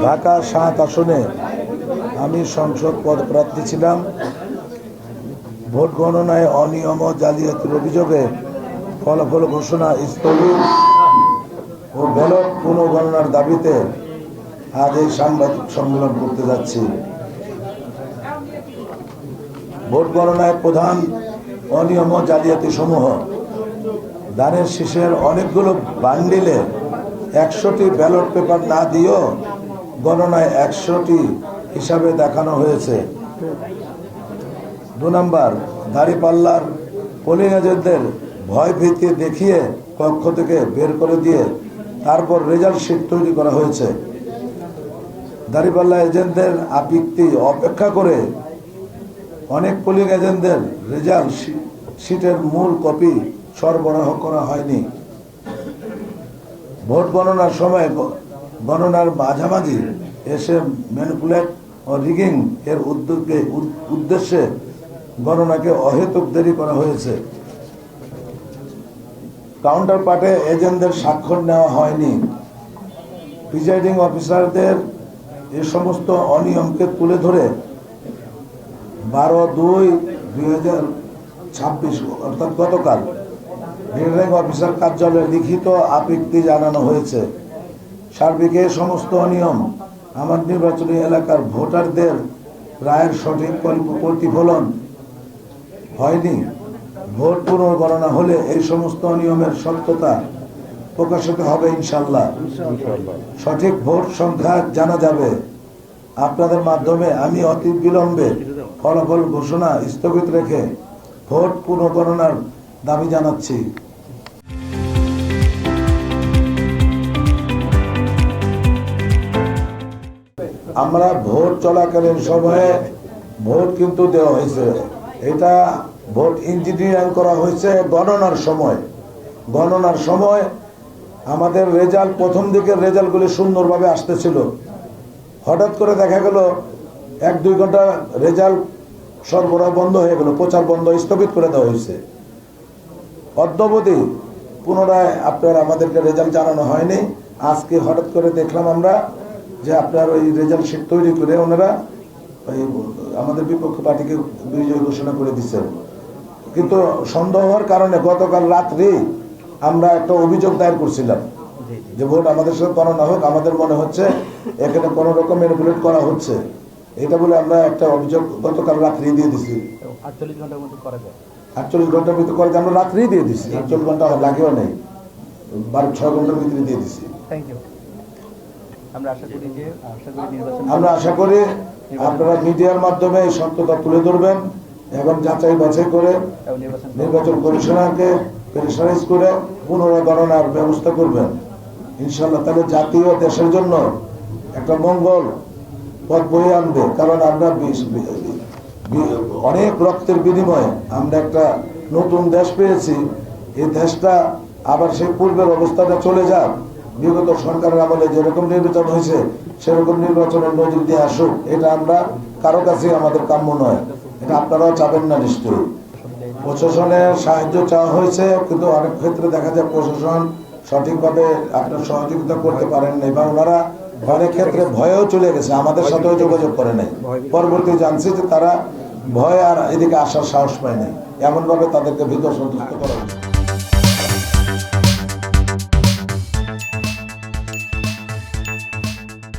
ঢাকা ৭ আসনে আমি সংসদ পদপ্রার্থী ছিলাম। ভোট গণনায় অনিয়ম ও জালিয়াতির অভিযোগে ফলাফল ঘোষণা স্থগিত ও ব্যালট পুনর্গণনার দাবিতে আজ এই সাংবাদিক সম্মেলন করতে যাচ্ছি। ভোট গণনায় প্রধান অনিয়ম ও জালিয়াতি সমূহ: ধানের শীষের অনেকগুলো বান্ডিলে ১০০টি ব্যালট পেপার না দিয়েও গণনায় ১০০টি হিসাবে দেখানো হয়েছে। ২ নম্বর, দাঁড়িপাল্লার পোলিং এজেন্টদের ভয় ভীতি দেখিয়ে কক্ষ থেকে বের করে দিয়ে তারপর রেজাল্ট শিট তৈরি করা হয়েছে। দাঁড়িপাল্লা এজেন্টদের আপত্তি অপেক্ষা করে অনেক পোলিং এজেন্টদের রেজাল্ট শিটের মূল কপি সরবরাহ করা হয়নি। ভোট গণনার সময় গণনার মাঝামাঝি এসে ম্যানিপুলেট ও রিগিং এর উদ্দেশ্যে গণনাকে অহেতুক দেরি করা হয়েছে। কাউন্টার পার্টে এজেন্টদের স্বাক্ষর নেওয়া হয়নি। প্রিজাইডিং অফিসারদের এ সমস্ত অনিয়মকে তুলে ধরে 12/2/2026 অর্থাৎ গতকাল রিটার্নিং অফিসার কার্যালয়ে লিখিত আপত্তি জানানো হয়েছে। সার্বিক এ সমস্ত অনিয়ম আমার নির্বাচনী এলাকার ভোটারদের রায়ের সঠিক প্রতিফলন হয়নি। ভোট পুনর্গণনা হলে এই সমস্ত অনিয়মের সত্যতা প্রকাশিত হবে ইনশাল্লাহ। সঠিক ভোট সংখ্যা জানা যাবে। আপনাদের মাধ্যমে আমি অতি বিলম্বে ফলাফল ঘোষণা স্থগিত রেখে ভোট পুনর্গণনার দাবি জানাচ্ছি। আমরা ভোট চলাকালীন সময়ে ভোট কিন্তু দেওয়া হয়েছে। এটা ভোট ইঞ্জিনিয়ারিং করা হয়েছে গণনার সময় আমাদের রেজাল্ট, প্রথম দিকের রেজাল্টগুলি সুন্দরভাবে আসতেছিল। হঠাৎ করে দেখা গেল ১-২ ঘন্টা রেজাল্ট সরবরাহ বন্ধ হয়ে গেল, প্রচার বন্ধ, স্থগিত করে দেওয়া হয়েছে। অদ্যাবধি পুনরায় আপনার আমাদেরকে রেজাল্ট জানানো হয়নি। আজকে হঠাৎ করে দেখলাম আমরা যে আপনার ওই রেজাল্ট শিট তৈরি করে ওনারা ওই আমাদের বিপক্ষ পার্টিকে বিজয় ঘোষণা করে দিচ্ছেন। কিন্তু সন্দেহ হওয়ার কারণে গতকাল রাত্রি আমরা একটা অভিযোগ দায়ের করছিলাম যে ভোট আমাদের সাথে গণনা হোক, আমাদের মনে হচ্ছে এখানে কোনো রকম ম্যানিপুলেট করা হচ্ছে। এটা বলে আমরা একটা অভিযোগ গতকাল রাত্রি দিয়ে দিছি। ৪৮ ঘন্টার মধ্যে করা যায়। ৪৮ ঘন্টার ভিতরে করে আমরা রাত্রি দিয়ে দিছি। ৪৮ ঘন্টা লাগেও নেই, ৬ ঘন্টার ভিতরে দিয়ে দিছি। Thank you. আমরা আশা করি আপনারা মিডিয়ার মাধ্যমে এই সত্যতা তুলে ধরবেন এবং যাচাই বাছাই করে নির্বাচন কমিশনারকে প্রেসারাইজ করে পুনর্গণনার ব্যবস্থা করবেন ইনশাল্লাহ। তাহলে জাতীয় দেশের জন্য একটা মঙ্গল পথ বয়ে আনবে। কারণ আমরা অনেক রক্তের বিনিময়ে আমরা একটা নতুন দেশ পেয়েছি। এই দেশটা আবার সেই পূর্বের অবস্থাটা চলে যাক। বিগত সরকারের আমলে যেরকম নির্বাচন হয়েছে সেরকম নির্বাচনের নজির দিয়ে আসুক। এটা আমরা কারো কাছে আমাদের কাম্য নয়। এটা আপনারাও চাবেন না নিশ্চয়ই। প্রশাসনের সাহায্য চাওয়া হয়েছে, কিন্তু অনেক ক্ষেত্রে দেখা যায় প্রশাসন সঠিকভাবে আপনার সহযোগিতা করতে পারেন নাই, বা ওনারা অনেক ক্ষেত্রে ভয়েও চলে গেছে, আমাদের সাথেও যোগাযোগ করে নাই। পরবর্তী জানছি যে তারা ভয় আর এদিকে আসার সাহস পায় নাই, এমনভাবে তাদেরকে ভীত সন্তুষ্ট করা হয়েছে।